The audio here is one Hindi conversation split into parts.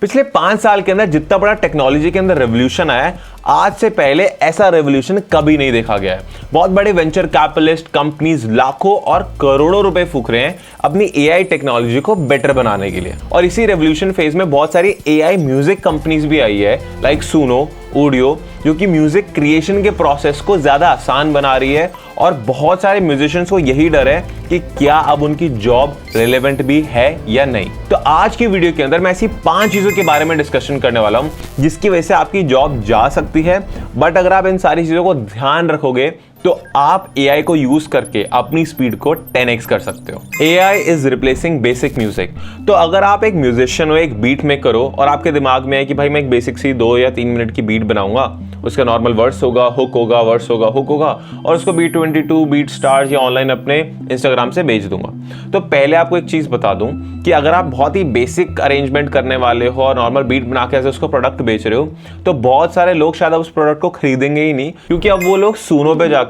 पिछले 5 साल के अंदर जितना बड़ा टेक्नोलॉजी के अंदर रेवोल्यूशन आया है, आज से पहले ऐसा रेवोल्यूशन कभी नहीं देखा गया है। बहुत बड़े वेंचर कैपिटलिस्ट कंपनीज लाखों और करोड़ों रुपए फूक रहे हैं अपनी एआई टेक्नोलॉजी को बेटर बनाने के लिए। और इसी रेवोल्यूशन फेज में बहुत सारी एआई म्यूजिक कंपनीज भी आई है, लाइक सुनो, ऑडियो, जो कि म्यूजिक क्रिएशन के प्रोसेस को ज्यादा आसान बना रही है। और बहुत सारे म्यूजिशियंस को यही डर है कि क्या अब उनकी जॉब रिलेवेंट भी है या नहीं। तो आज की वीडियो के अंदर मैं ऐसी 5 चीजों के बारे में डिस्कशन करने वाला हूं जिसकी वजह से आपकी जॉब जा सकती है, बट अगर आप इन सारी चीजों को ध्यान रखोगे तो आप एआई को यूज करके अपनी स्पीड को 10x कर सकते हो। AI is replacing basic music. तो अगर आप एक म्यूजिशियन हो, एक बीट मेकर हो और आपके दिमाग में है कि भाई मैं एक बेसिक सी 2 या 3 मिनट की बीट बनाऊंगा, उसका नॉर्मल वर्स होगा, हुक होगा, वर्स होगा, हुक होगा, और उसको B22 बीट स्टार्स या ऑनलाइन अपने इंस्टाग्राम से भेज दूंगा। तो पहले आपको एक चीज बता दूं कि अगर आप बहुत ही बेसिक अरेंजमेंट करने वाले हो और नॉर्मल बीट बना के ऐसे उसको प्रोडक्ट बेच रहे हो, तो बहुत सारे लोग शायद उस प्रोडक्ट को खरीदेंगे ही नहीं, क्योंकि अब वो लोग सुनो पे जाके,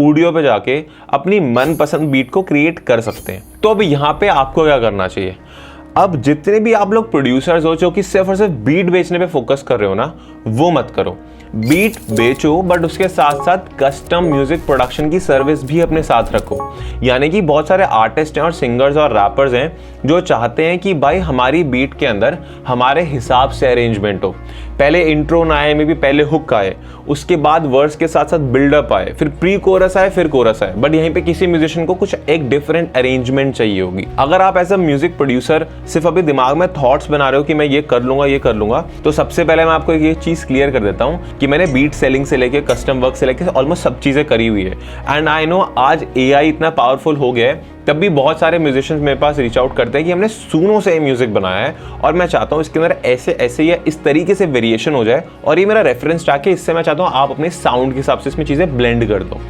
ऑडियो पे जाके अपनी मनपसंद बीट को क्रिएट कर सकते हैं। तो अब यहाँ पे आपको क्या करना चाहिए? अब जितने भी आप लोग प्रोड्यूसर्स हो जो कि सिर्फ और सिर्फ बीट बेचने पे फोकस कर रहे हो ना, वो मत करो। बीट बेचो, बट उसके साथ साथ कस्टम म्यूजिक प्रोडक्शन की सर्विस भी अपने साथ रखो। यानी कि बहुत सारे आर्टिस्ट हैं और सिंगर्स और रैपर्स हैं जो चाहते हैं कि भाई हमारी बीट के अंदर हमारे हिसाब से अरेंजमेंट हो। पहले इंट्रो ना आए, में भी पहले हुक आए, उसके बाद वर्स के साथ साथ बिल्डअप आए, फिर प्री कोरस आए, फिर कोरस आए। बट यहीं पे किसी म्यूजिशियन को कुछ एक डिफरेंट अरेंजमेंट चाहिए होगी। अगर आप एज अ म्यूजिक प्रोड्यूसर सिर्फ अभी दिमाग में थॉट्स बना रहे हो कि मैं ये कर लूंगा, ये कर लूंगा, तो सबसे पहले मैं आपको ये चीज क्लियर कर देता हूँ कि मैंने बीट सेलिंग से लेके कस्टम वर्क से लेके ऑलमोस्ट सब चीजें करी हुई है। एंड आई नो आज एआई इतना पावरफुल हो गया है, तब भी बहुत सारे म्यूजिशियंस मेरे पास रीच आउट करते हैं कि हमने सुनो से म्यूजिक बनाया है और मैं चाहता हूँ इसके अंदर ऐसे ऐसे या इस तरीके से वेरिएशन हो जाए, और ये मेरा रेफरेंस ट्रैक है, इससे मैं चाहता हूँ आप अपने साउंड के हिसाब से इसमें चीजें ब्लेंड कर दो।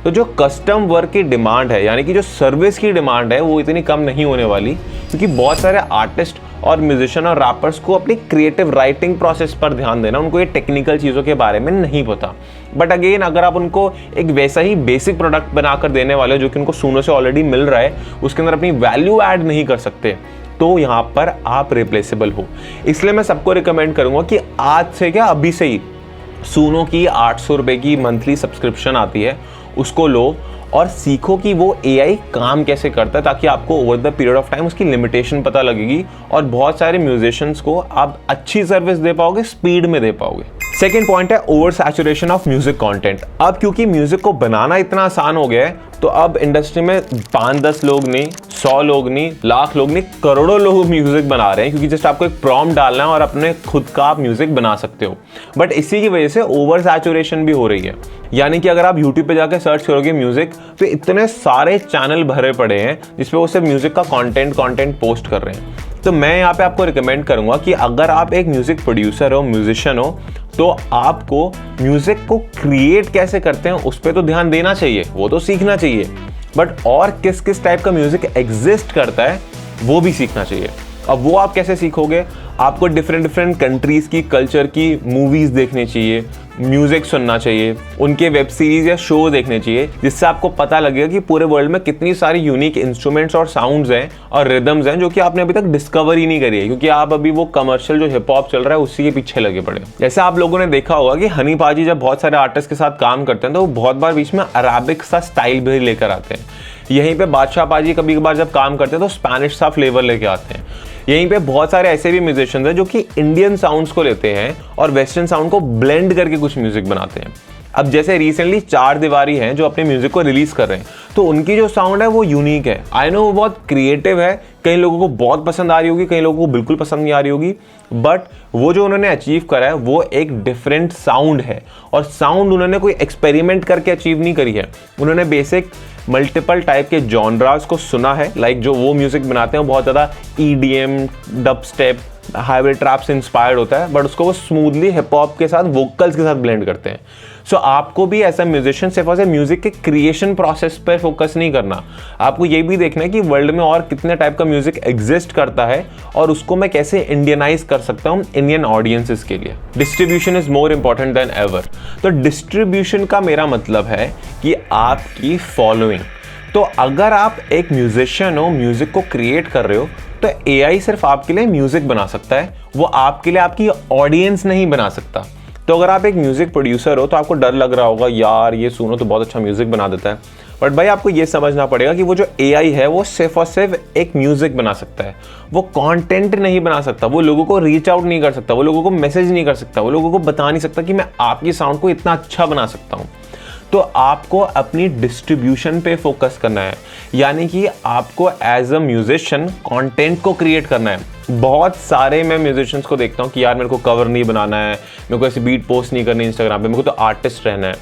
तो जो कस्टम वर्क की डिमांड है, यानी कि जो सर्विस की डिमांड है, वो इतनी कम नहीं होने वाली, क्योंकि बहुत सारे आर्टिस्ट और म्यूजिशियन और रैपर्स को अपनी क्रिएटिव राइटिंग प्रोसेस पर ध्यान देना, उनको ये टेक्निकल चीज़ों के बारे में नहीं पता। बट अगेन, अगर आप उनको एक वैसा ही बेसिक प्रोडक्ट बनाकर देने वाले हो जो कि उनको सुनो से ऑलरेडी मिल रहा है, उसके अंदर अपनी वैल्यू ऐड नहीं कर सकते, तो यहाँ पर आप रिप्लेसेबल हो। इसलिए मैं सबको रिकमेंड करूँगा कि आज से क्या, अभी से ही सुनो की 800 रुपये की मंथली सब्सक्रिप्शन आती है, उसको लो और सीखो कि वो एआई काम कैसे करता है, ताकि आपको over the period of time उसकी लिमिटेशन पता लगेगी और बहुत सारे म्यूजिशियंस को आप अच्छी सर्विस दे पाओगे, स्पीड में दे पाओगे। सेकेंड पॉइंट है over saturation of music content. अब क्योंकि म्यूजिक को बनाना इतना आसान हो गया है, तो अब इंडस्ट्री में 5-10 लोग नहीं, 100 लोग नहीं, लाख लोग नहीं, करोड़ों लोग म्यूजिक बना रहे हैं, क्योंकि जस्ट आपको एक प्रॉम्प्ट डालना है और अपने खुद का आप म्यूजिक बना सकते हो। बट इसी की वजह से ओवर सैचुरेशन भी हो रही है। यानी कि अगर आप यूट्यूब पे जाकर सर्च करोगे म्यूजिक, तो इतने सारे चैनल भरे पड़े हैं जिसपे वो सिर्फ म्यूजिक का कंटेंट पोस्ट कर रहे हैं। तो मैं यहाँ पे आपको रिकमेंड करूंगा कि अगर आप एक म्यूजिक प्रोड्यूसर हो, म्यूजिशियन हो, तो आपको म्यूजिक को क्रिएट कैसे करते हैं उस पर तो ध्यान देना चाहिए, वो तो सीखना चाहिए। बट और किस किस टाइप का म्यूजिक एग्जिस्ट करता है वो भी सीखना चाहिए। अब वो आप कैसे सीखोगे? आपको डिफरेंट कंट्रीज की कल्चर की मूवीज देखनी चाहिए, म्यूजिक सुनना चाहिए, उनके वेब सीरीज या शो देखने चाहिए, जिससे आपको पता लगेगा कि पूरे वर्ल्ड में कितनी सारी यूनिक इंस्ट्रूमेंट्स और साउंड्स हैं और रिदम्स हैं जो कि आपने अभी तक डिस्कवर ही नहीं करी है, क्योंकि आप अभी वो कमर्शियल जो हिप हॉप चल रहा है उसी के पीछे लगे पड़े। जैसे आप लोगों ने देखा होगा कि हनी पाजी जब बहुत सारे आर्टिस्ट के साथ काम करते हैं तो वो बहुत बार बीच में अराबिक सा स्टाइल भी लेकर आते हैं। यहीं पे बादशाह पाजी कभी कभार जब काम करते हैं तो स्पेनिश सा फ्लेवर लेके आते हैं। यहीं पे बहुत सारे ऐसे भी म्यूजिशियंस हैं जो कि इंडियन साउंड्स को लेते हैं और वेस्टर्न साउंड को ब्लेंड करके कुछ म्यूजिक बनाते हैं। अब जैसे रिसेंटली 4 दीवारी हैं जो अपने म्यूजिक को रिलीज कर रहे हैं, तो उनकी जो साउंड है वो यूनिक है। आई नो वो बहुत क्रिएटिव है, कई लोगों को बहुत पसंद आ रही होगी, कई लोगों को बिल्कुल पसंद नहीं आ रही होगी, बट वो जो उन्होंने अचीव करा है वो एक डिफरेंट साउंड है। और साउंड उन्होंने कोई एक्सपेरिमेंट करके अचीव नहीं करी है, उन्होंने बेसिक मल्टीपल टाइप के जॉनरास को सुना है। लाइक जो वो म्यूजिक बनाते हैं वो बहुत ज़्यादा EDM, dub step, highway trap से इंस्पायर्ड होता है, बट उसको वो स्मूथली हिप हॉप के साथ, वोकल्स के साथ ब्लेंड करते हैं। सो आपको भी एज अ म्यूजिशियन सिर्फ और म्यूजिक के क्रिएशन प्रोसेस पर फोकस नहीं करना, आपको ये भी देखना है कि वर्ल्ड में और कितने टाइप का म्यूजिक एग्जिस्ट करता है और उसको मैं कैसे इंडियनाइज कर सकता हूँ इंडियन ऑडियंसेस के लिए। Distribution is more important then ever. तो डिस्ट्रीब्यूशन का मेरा मतलब है कि आपकी फॉलोइंग। तो अगर आप एक म्यूजिशियन हो, म्यूजिक को क्रिएट कर रहे हो, तो AI सिर्फ आपके लिए म्यूजिक बना सकता है, वो आपके लिए आपकी ऑडियंस नहीं बना सकता। तो अगर आप एक म्यूजिक प्रोड्यूसर हो तो आपको डर लग रहा होगा, यार ये सुनो तो बहुत अच्छा म्यूजिक बना देता है, बट भाई आपको ये समझना पड़ेगा कि वो जो AI है वो सिर्फ और सिर्फ एक म्यूजिक बना सकता है, वो कंटेंट नहीं बना सकता, वो लोगों को रीच आउट नहीं कर सकता, वो लोगों को मैसेज नहीं कर सकता, वो लोगों को बता नहीं सकता कि मैं आपकी साउंड को इतना अच्छा बना सकता हूँ। तो आपको अपनी डिस्ट्रीब्यूशन पे फोकस करना है, यानी कि आपको एज अ म्यूजिशियन कंटेंट को क्रिएट करना है। बहुत सारे मैं म्यूजिशियंस को देखता हूँ कि यार मेरे को कवर नहीं बनाना है, मेरे को ऐसी बीट पोस्ट नहीं करनी इंस्टाग्राम पे, मेरे को तो आर्टिस्ट रहना है।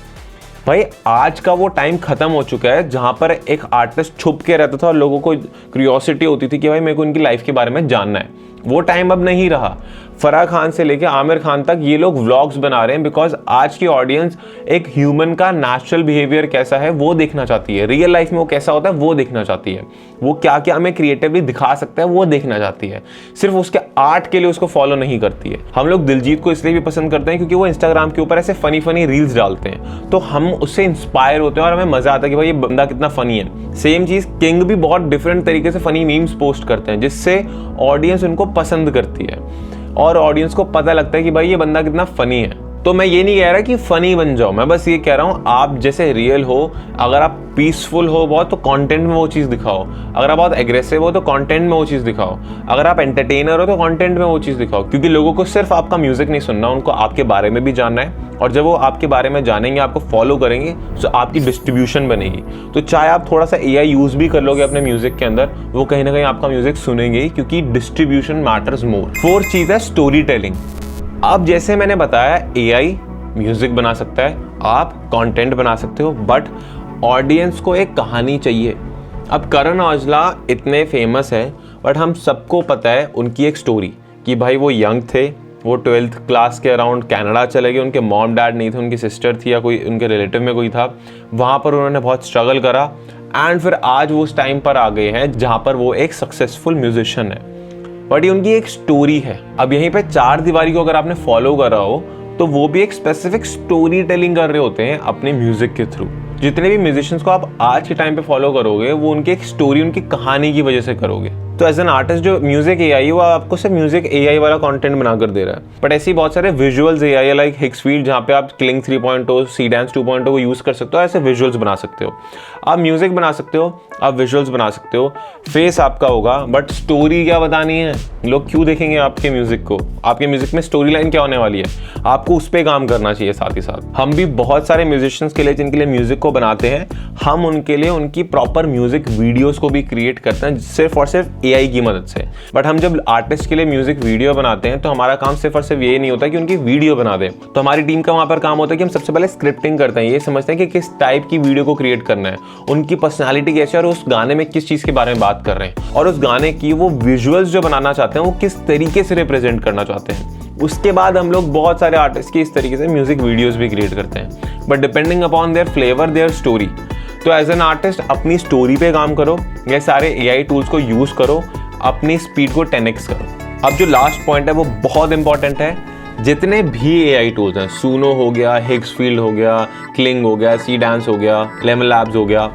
भाई आज का वो टाइम खत्म हो चुका है जहां पर एक आर्टिस्ट छुप के रहता था और लोगों को क्यूरियोसिटी होती थी कि भाई मेरे को इनकी लाइफ के बारे में जानना है। वो टाइम अब नहीं रहा। फराह खान से लेके आमिर खान तक ये लोग व्लॉग्स बना रहे हैं बिकॉज आज की ऑडियंस एक ह्यूमन का नेचुरल बिहेवियर कैसा है वो देखना चाहती है, रियल लाइफ में वो कैसा होता है वो देखना चाहती है, वो क्या क्या हमें क्रिएटिवली दिखा सकता है वो देखना चाहती है, सिर्फ उसके आर्ट के लिए उसको फॉलो नहीं करती है। हम लोग दिलजीत को इसलिए भी पसंद करते हैं क्योंकि वो इंस्टाग्राम के ऊपर ऐसे फनी फनी रील्स डालते हैं, तो हम उससे इंस्पायर होते हैं और हमें मजा आता है कि भाई ये बंदा कितना फनी है। सेम चीज किंग भी बहुत डिफरेंट तरीके से फनी मीम्स पोस्ट करते हैं जिससे ऑडियंस उनको पसंद करती है और ऑडियंस को पता लगता है कि भाई ये बंदा कितना फनी है। तो मैं ये नहीं कह रहा कि फनी बन जाओ, मैं बस ये कह रहा हूँ आप जैसे रियल हो, अगर आप पीसफुल हो बहुत तो कंटेंट में वो चीज़ दिखाओ, अगर आप बहुत एग्रेसिव हो तो कंटेंट में वो चीज़ दिखाओ, अगर आप एंटरटेनर हो तो कंटेंट में वो चीज़ दिखाओ, क्योंकि लोगों को सिर्फ आपका म्यूजिक नहीं सुनना, उनको आपके बारे में भी जानना है और जब वो आपके बारे में जानेंगे, आपको फॉलो करेंगे तो आपकी डिस्ट्रीब्यूशन बनेगी। तो चाहे आप थोड़ा सा AI यूज़ भी कर लोगे अपने म्यूजिक के अंदर, वो कहीं ना कहीं आपका म्यूजिक सुनेंगे ही, क्योंकि डिस्ट्रीब्यूशन मैटर्स मोर। फोर्थ चीज़ है स्टोरी टेलिंग। अब जैसे मैंने बताया AI म्यूजिक बना सकता है, आप कंटेंट बना सकते हो, बट ऑडियंस को एक कहानी चाहिए। अब करण औजला इतने फेमस है बट हम सबको पता है उनकी एक स्टोरी कि भाई वो यंग थे, वो 12th क्लास के अराउंड कनाडा चले गए, उनके मॉम डैड नहीं थे, उनकी सिस्टर थी या कोई उनके रिलेटिव में कोई था, वहाँ पर उन्होंने बहुत स्ट्रगल करा एंड फिर आज वो उस टाइम पर आ गए हैं जहाँ पर वो एक सक्सेसफुल म्यूजिशियन है। बट ये उनकी एक स्टोरी है। अब यहीं पे चार दीवारी को अगर आपने फॉलो करा हो तो वो भी एक स्पेसिफिक स्टोरी टेलिंग कर रहे होते हैं अपने म्यूजिक के थ्रू। जितने भी म्यूजिशियंस को आप आज के टाइम पे फॉलो करोगे वो उनकी एक स्टोरी, उनकी कहानी की वजह से करोगे। तो एज एन आर्टिस्ट जो म्यूजिक AI वो आपको सिर्फ म्यूजिक AI वाला कंटेंट बनाकर दे रहा है, बट ऐसे ही बहुत सारे विजुअल्स AI लाइक हिक्सफील्ड जहाँ पे आप क्लिंग 3.0 सीडेंस 2.0 को यूज कर सकते हो, ऐसे विजुअल्स बना सकते हो, आप म्यूजिक बना सकते हो, आप विजुअल्स बना सकते हो, फेस आपका होगा बट स्टोरी क्या बतानी है, लोग क्यों देखेंगे आपके म्यूजिक को, आपके म्यूजिक में स्टोरी लाइन क्या होने वाली है, आपको उस पर काम करना चाहिए। साथ ही साथ हम भी बहुत सारे म्यूजिशियंस के लिए जिनके लिए म्यूजिक को बनाते हैं, हम उनके लिए उनकी प्रॉपर म्यूजिक वीडियोस को भी क्रिएट करते हैं सिर्फ और सिर्फ AI की मदद से। बट हम जब आर्टिस्ट के लिए म्यूजिक वीडियो बनाते हैं तो हमारा काम सिर्फ और सिर्फ ये नहीं होता कि उनकी वीडियो बना दें, तो हमारी टीम का वहां पर काम होता है कि हम सबसे पहले स्क्रिप्टिंग करते हैं, ये समझते हैं कि किस टाइप की वीडियो को क्रिएट करना है, उनकी पर्सनैलिटी कैसे है और उस गाने में किस चीज के बारे में बात कर रहे हैं और उस गाने की वो विजुअल्स जो बनाना चाहते हैं वो किस तरीके से रिप्रेजेंट करना चाहते हैं। उसके बाद हम लोग बहुत सारे आर्टिस्ट की इस तरीके से म्यूजिक वीडियोस भी क्रिएट करते हैं, but depending upon their flavour, their story. तो एज एन आर्टिस्ट अपनी स्टोरी पे काम करो, ये सारे AI टूल्स को यूज करो, अपनी स्पीड को 10x करो। अब जो लास्ट पॉइंट है वो बहुत इंपॉर्टेंट है, जितने भी AI टूल्स हैं, सूनो हो गया, हिक्सफील्ड हो गया, क्लिंग हो गया, सीडेंस हो गया, लेमन लैब्स हो गया,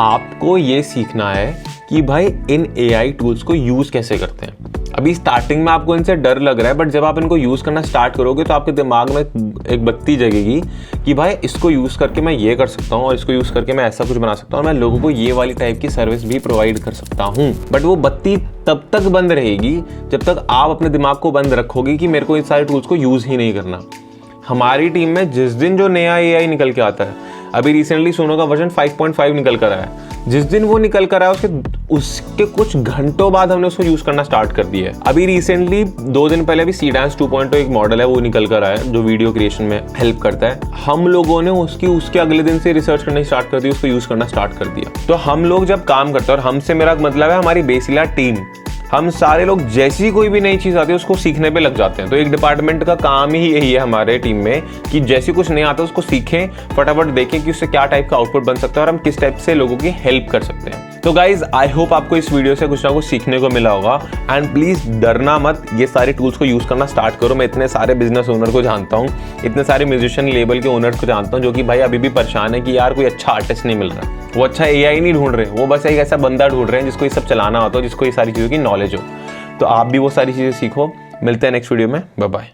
आपको ये सीखना है कि भाई इन AI टूल्स को यूज कैसे करते हैं। अभी स्टार्टिंग में आपको इनसे डर लग रहा है, बट जब आप इनको यूज करना स्टार्ट करोगे तो आपके दिमाग में एक बत्ती जगेगी कि भाई इसको यूज करके मैं ये कर सकता हूँ और इसको यूज करके मैं ऐसा कुछ बना सकता हूँ और मैं लोगों को ये वाली टाइप की सर्विस भी प्रोवाइड कर सकता हूँ। बट वो बत्ती तब तक बंद रहेगी जब तक आप अपने दिमाग को बंद रखोगे कि मेरे को इन सारे टूल्स को यूज ही नहीं करना। हमारी टीम में जिस दिन जो नया AI निकल के आता है, अभी रिसेंटली सोनो का वर्जन 5.5 निकल कर आया है, जिस दिन वो निकल कर आया उसके कुछ घंटों बाद हमने उसको यूज करना स्टार्ट कर दिया है। अभी रिसेंटली 2 दिन पहले भी सीडेंस 2.0 एक मॉडल है वो निकल कर आया है जो वीडियो क्रिएशन में हेल्प करता है। हम लोगों ने उसके अगले दिन से रिसर्च करना स्टार्ट कर दी, उसको यूज करना स्टार्ट कर दिया। तो हम लोग जब काम करते हैं, और हमसे मेरा मतलब है हमारी बेसिला टीम, हम सारे लोग जैसी कोई भी नई चीज आती है उसको सीखने पे लग जाते हैं। तो एक डिपार्टमेंट का काम ही यही है हमारे टीम में कि जैसी कुछ नया आता है उसको सीखें, फटाफट देखें कि उससे क्या टाइप का आउटपुट बन सकता है और हम किस टाइप से लोगों की हेल्प कर सकते हैं। तो गाइज आई होप आपको इस वीडियो से कुछ ना कुछ सीखने को मिला होगा एंड प्लीज डरना मत, ये सारे टूल्स को यूज करना स्टार्ट करो। मैं इतने सारे बिजनेस ओनर को जानता हूँ, इतने सारे म्यूजिशियन लेबल के ओनर्स को जानता हूँ जो कि भाई अभी भी परेशान है कि यार कोई अच्छा आर्टिस्ट नहीं मिल रहा। वो अच्छा AI नहीं ढूंढ रहे, वो बस एक ऐसा बंदा ढूंढ रहे हैं जिसको ये सब चलाना होता हो, जिसको ये सारी चीज़ों की नॉलेज हो। तो आप भी वो सारी चीज़ें सीखो। मिलते हैं नेक्स्ट वीडियो में, बाय बाय।